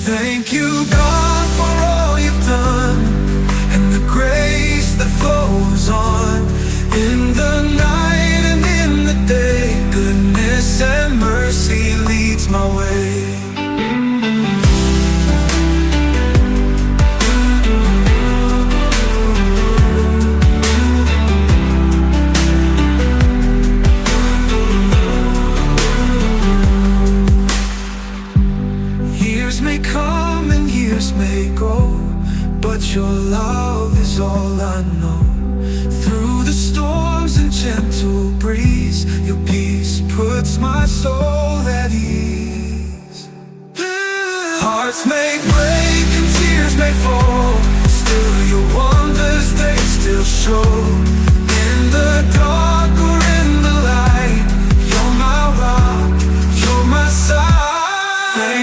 Thank you, God, for all you've done, and the grace that flows on. In the night and in the day, goodness and mercy leads my way. Years may come and years may go, but your love is all I know. Through the storms and gentle breeze, your peace puts my soul at ease. Hearts may break and tears may fall, still your wonders they still show. In the dark